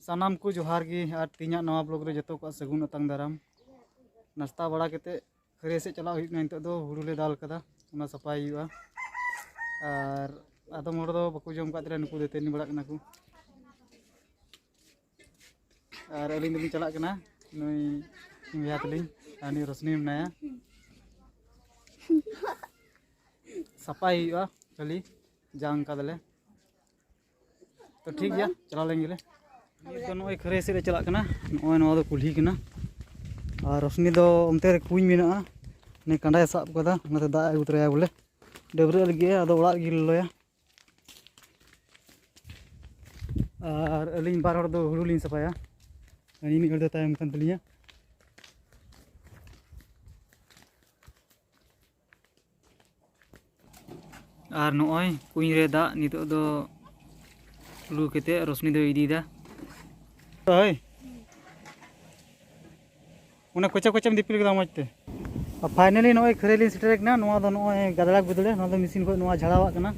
सानाम को जोहार गी और तीना नवा ब्लॉग रे जतो को सगुन अतंग दाराम नाश्ता बड़ा केते खरे से चला हुई नित दो हुड़ू ले दाल कदा उना सफाई हुआ और आदम हड़ दो बाको जम कादरे नुकु देतेनी बड़ा कना को और अलिंग दलिंग चला कना नई बिया तलिंग आनी रोशनी मनाया सफाई हुआ खाली जांग कादले तो ठीक गया चला लेंगे ले तो नई खरे से चला कना नई नवा दो कुल्ही कना और रोशनी दो उनते रे कुኝ मेना ने कंडाय साब कदा उनाते दा आगु तरया बोले डबरे लगे आदो ओड़ा गी लया और अलिंग बार हड़ दो हुड़ू लिंग सफाया अनि नि हड़ दो तायम कन तलिया और नय कुኝ रे दा नितो दो लू केते रोशनी दो इदीदा ओय उना कोचा कोचा में दिपिल कदा मजते फाइनली नय खरेली सेटेर कना नोआ दो नय गादड़ा गुदड़े नोआ दो मशीन को नोआ झाड़ावा कना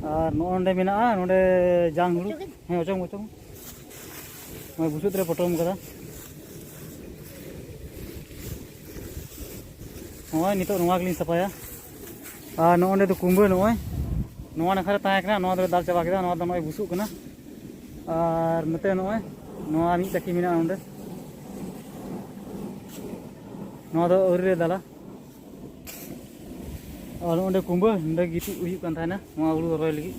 और नोंडे मेना नोंडे जांग हुड़ू हे ओचों ओचों नय बुसुत रे पटोम कदा नय नितो नोआ गलिन सफाया और नोंडे दो कुंबो नय नोआ नखरे ताहे कना नोआ दो दाल चाबा केदा नोआ दो नय बुसुक कना और नते नय नोआ मी चकी मेना नोंडे नोआ दो औरी रे दाला और नोंडे कुंबो नोंडे गिटी हुई कान थाना नोआ हुड़ू रोय लगी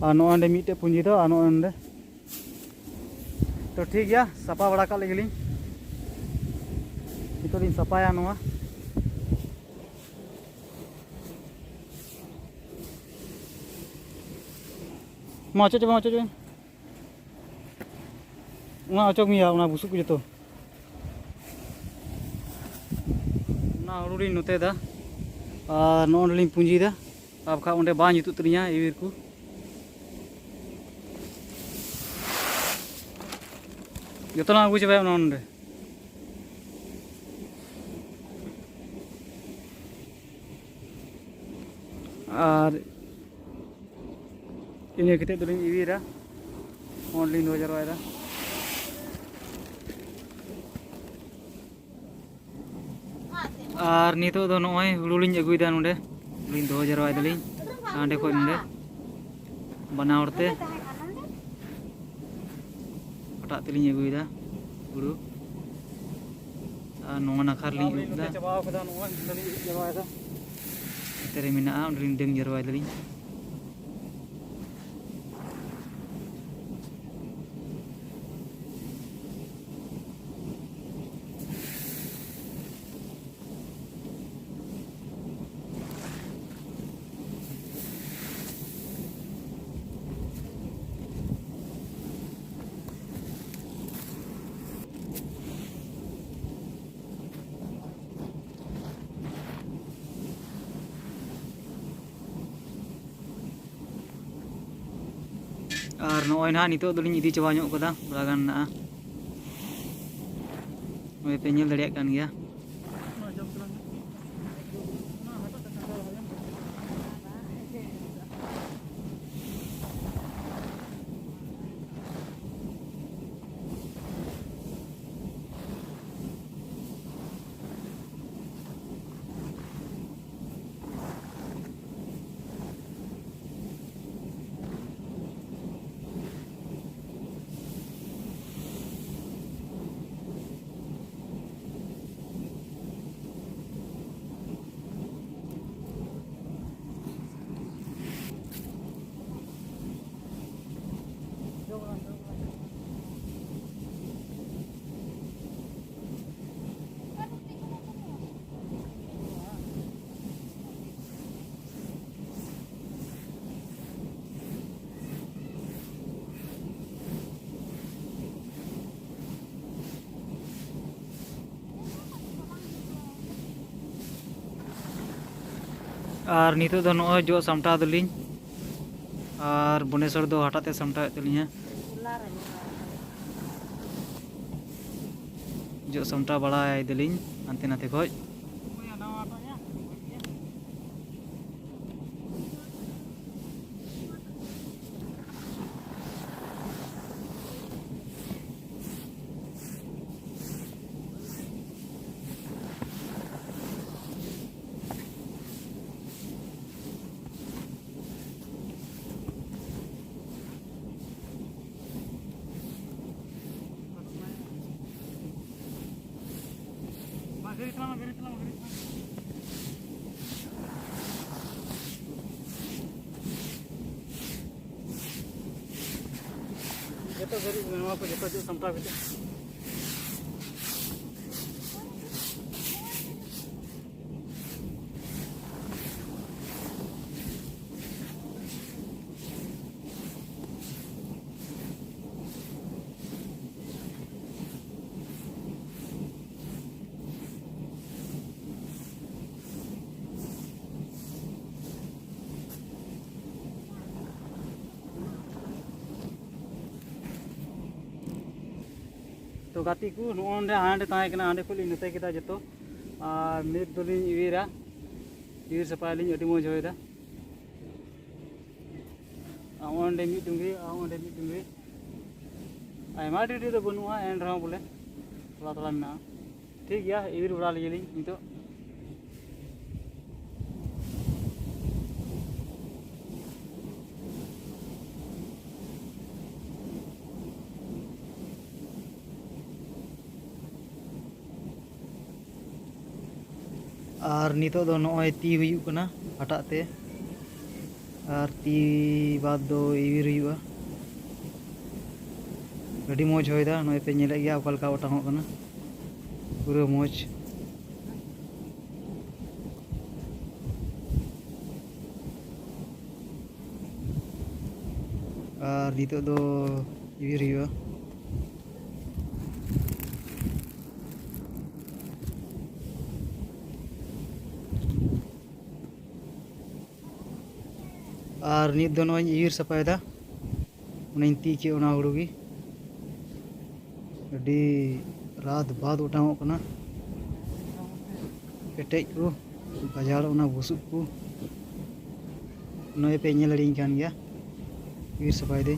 और नोंडे मीटे पुंजी दो और नोंडे तो ठीक गया सफा बड़ा का लेगलिं नितो दिन सफाया नोआ माचो चबा माचो चबा उना अचोक मिया उना बुसुक जतो ना हुड़ूरी नोते दा और नोंडलिं पुंजी दा अब खा उंडे बा जुतुत तलिया इविर को जतो ना आगु चबाय नोंडे और इने केते दलिं इविरा नोंडलिं दो जरवायदा और नितो दो नय हुड़ूलिं अगुयदा नोंडे लिं दो जरवाय दलिं आंडे खय नोंडे बनावरते हटात तलिं अगुयदा हुड़ू और नोआ नाखार लिं उदा चबाव कदा नोआ दलिं जरवायदा तेरे मेना उंडलिं डंग जरवाय दलिं और नय ना नितो दलिं इदी चबा ᱧᱚᱜ कदा बड़ा गान ना ओय पे ñel दाड़िया कान गया और नितो दो नय जो सामटा दलिं और बनेश्वर दो हटाते सामटा तलिया जो सामटा बड़ा दलिं आनते नाते खय तो गरीब नवा को जो समटा भी तो गाती को नोंडे हांडे ताहेकना हांडे को लिन नते केदा जतो नित दोलिन इवीरा इवीर सपालिन अडी मोज होयदा ओंडे मी डुंगरी ओंडे मी डुंगरी आयमा डिडी दो बनुआ एन रहा बोले थोड़ा थोड़ा मेना ठीक गया इवीर बड़ा लियलिन नितो और नितो दो नॉय ती हुयुक कना हटात ते और ती बाद दो इवीर हुयुआ अडी मौज होयदा नॉय पे नेले गया ओका लका ओटांगो कना पूरा मौज और नितो दो इवीर हुयुआ और नित दो नॉय इवीर सपायदा उन्हें ती के उना हुड़ुगी अडी रात बाद उठाओ कना केटेज को बाजार उना बुसुब को नॉय पे नेल लड़ी कान गया इवीर सपायदे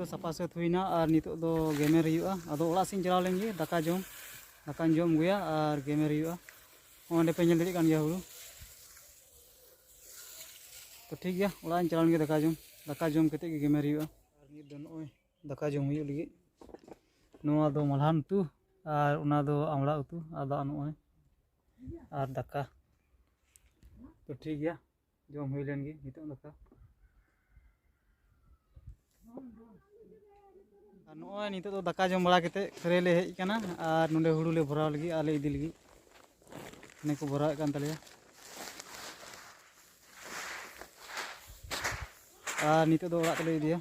तो सफा सात हुईना और नितो दो गेमेर हुआ अदो ओड़ा सिंह चलाव लेंगे दाकान जम गया और गेमेर हुआ ओंडे पे नेल कान गया हुड़ू तो ठीक गया ओड़ा चलाव लेंगे दाका जम कते गेमेर हुआ और नित दो नोय दाका जम हुई लगी नोआ दो मलहान उतु और उना दो आमड़ा उतु आदा नोय और दाका तो ठीक गया जम हुई लेंगे नितो दाका नोय नितो तो दाका जम बड़ा कते खरे ले हेज कना और नोंडे हुड़ू ले भराव लगी आले इदी लगी ने को भराव कान तलेया और नितो दो ओड़ा तले इदिया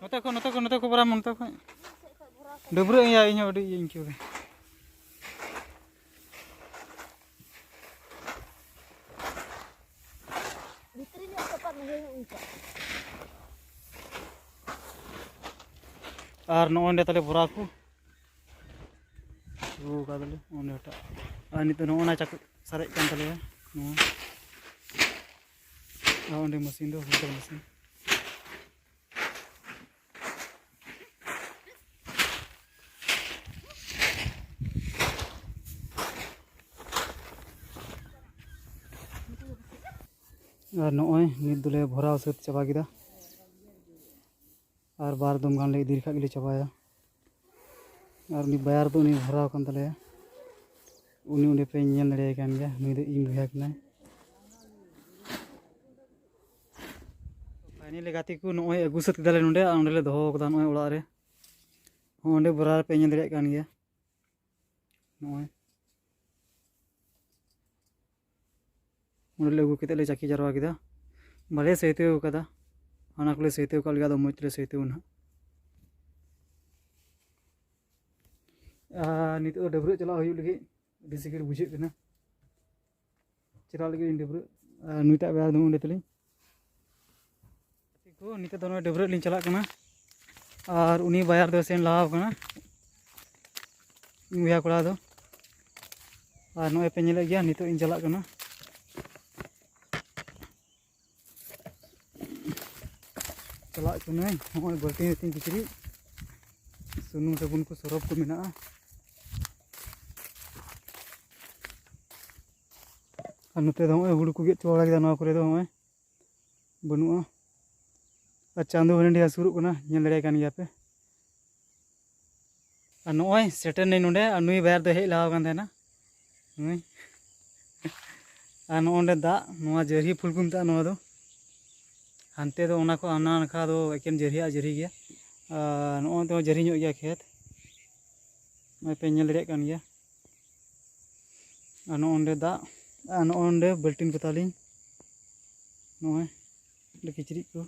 नोते को बरा मनता को डबरे या इन अडी इनक्यो और नोंडे तले भरा को रू का तले ओंडे हटा और नितो नोना चक सारे कान तले नो ओंडे मशीन दो हुटर मशीन और नोय नित दुले भराव सत चाबा किदा और बार दम गान ले इदी खा गिले चाबाया और उनी बायर दो उनी भराव कान तलेया उनी उंडे पे नेल दड़े कान गया नुई दो इन भया कना फाइनली गाती को नोय अगु सत किदाले नोंडे ओंडे ले दोहो कदा नोय ओड़ा रे ओंडे बरार पे नेल दड़े कान गया नोय ओंडे ले अगु कते ले चाकी जारवा किदा बाले सहिते कदा हाना को ले सहिते का लगा दो मोच ले सहिते उना नित डबरे चला हुई लगी अभी सिकिर बुझे कना चला लगी डबरे नुईटा बेर दो उंडे तली को नित दो डबरे लिन चला कना और उनी बायर दो सेन लाव कना उया कोड़ा दो और नोय पे नेले गया नित इन चला कना चला चुने हमारे बल्टी में तीन किचरी सुनूम साबुन को सरफ को मिला और नोते दो हुड़ू को गेट चोड़ा किदा नवा करे दो हमें बनुआ और चांदो हने हसुरु कना नेल दड़े कान गया पे और नोय सेटर नै नोंडे और नुई बायर दो हेज लाव कान देना नुई और नोंडे दा नोआ जरही फुल को मिता नोआ दो हानते दो ओना को आना नखा दो एकेन जरही गया नोय तो जरही ᱧᱚᱜ गया खेत नोय पे नेल दड़े कान गया और नोंडे दा नोंडे बल्टिन बतालिन नोय किचरी को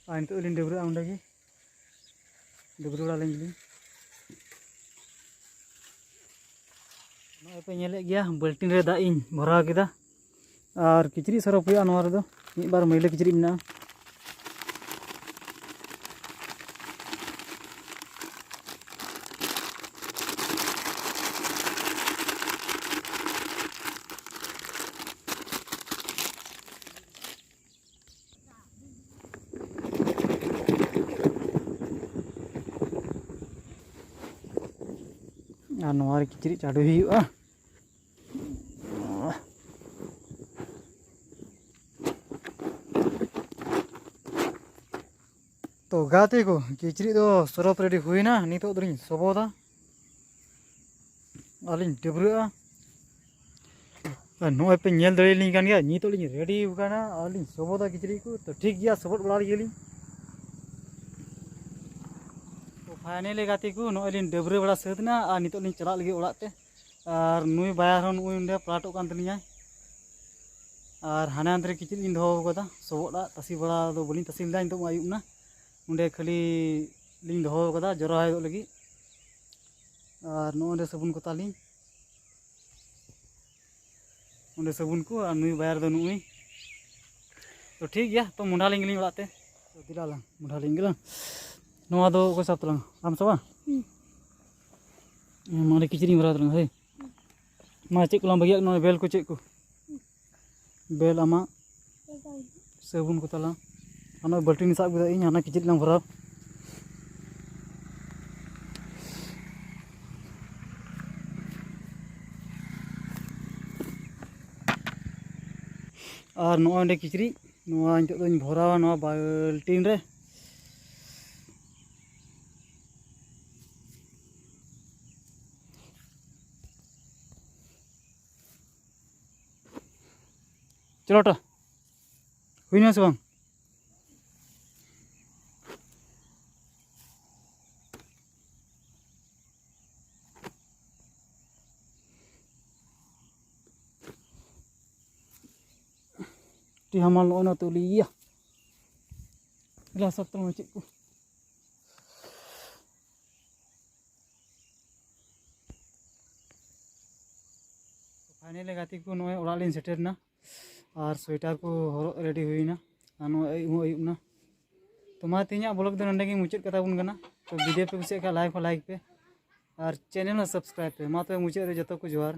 और नितो लिन डबरा ओंडे गे डबरा बड़ा लें नोय पे नेले गया बल्टिन रे दा इन भरा किदा और किचरी सरफ हुआ नोआ रे दो एक बार मैला किचरी मेना और नोआ रे किचरी चाडू हुआ तो गाते को किचरी दो सरफ रेडी हुईना नितो दरिन सबोदा आलिन डबरा नोय पे नेल दड़े लिन कान गया नितो लिन रेडी हुकाना आलिन सबोदा किचरी को तो ठीक गया सबोद बड़ा गेली तो फाइनली गाते को नोय लिन डबरे बड़ा सदना और नितो लिन चला लगे ओड़ा ते और नुई बायर हन नुई उंडे प्लाटो कान तलिया और हाने अंदर किचरी लिन दोहो कदा सबोदा तसी बड़ा दो बलिन तसी दा नितो आयुब ना उंडे खाली लिंग दोहो कदा जरा है लगी और नोंडे साबुन को ताली उंडे साबुन को और नुई बायर दो नुई तो ठीक गया तो मुंडा लिंग लिंग ओड़ाते तो दिला ला मुंडा लिंग ला नोआ दो को साब तलांग आम सबा मारे किचरी भरा तलांग हे मा चेक कोलाम बगिया नो बेल को चेक को बेल आमा sabun ko tala ano balti ni sab keda ᱤᱧ hana kichit lang bharaw আর নয় অনেক কিচরি নয় নিতোগ দোኝ ভরাওয়া নয় বালতিন রে चलो टा हुई ना से बांग टी हमाल नो तो लिया गिलास सब तो चेक को फाइनली गाती को नोय ओड़ा लिन सेटर ना और स्वेटर को रेडी हुई ना नो अयुब ना तो मा तीन ब्लॉग दो नंदे की मुचाद कथा बन कना तो वीडियो पे कुछ लाइक पे और चैनल सब्सक्राइब पे मा तो मुचाद रे जतो को जोहार।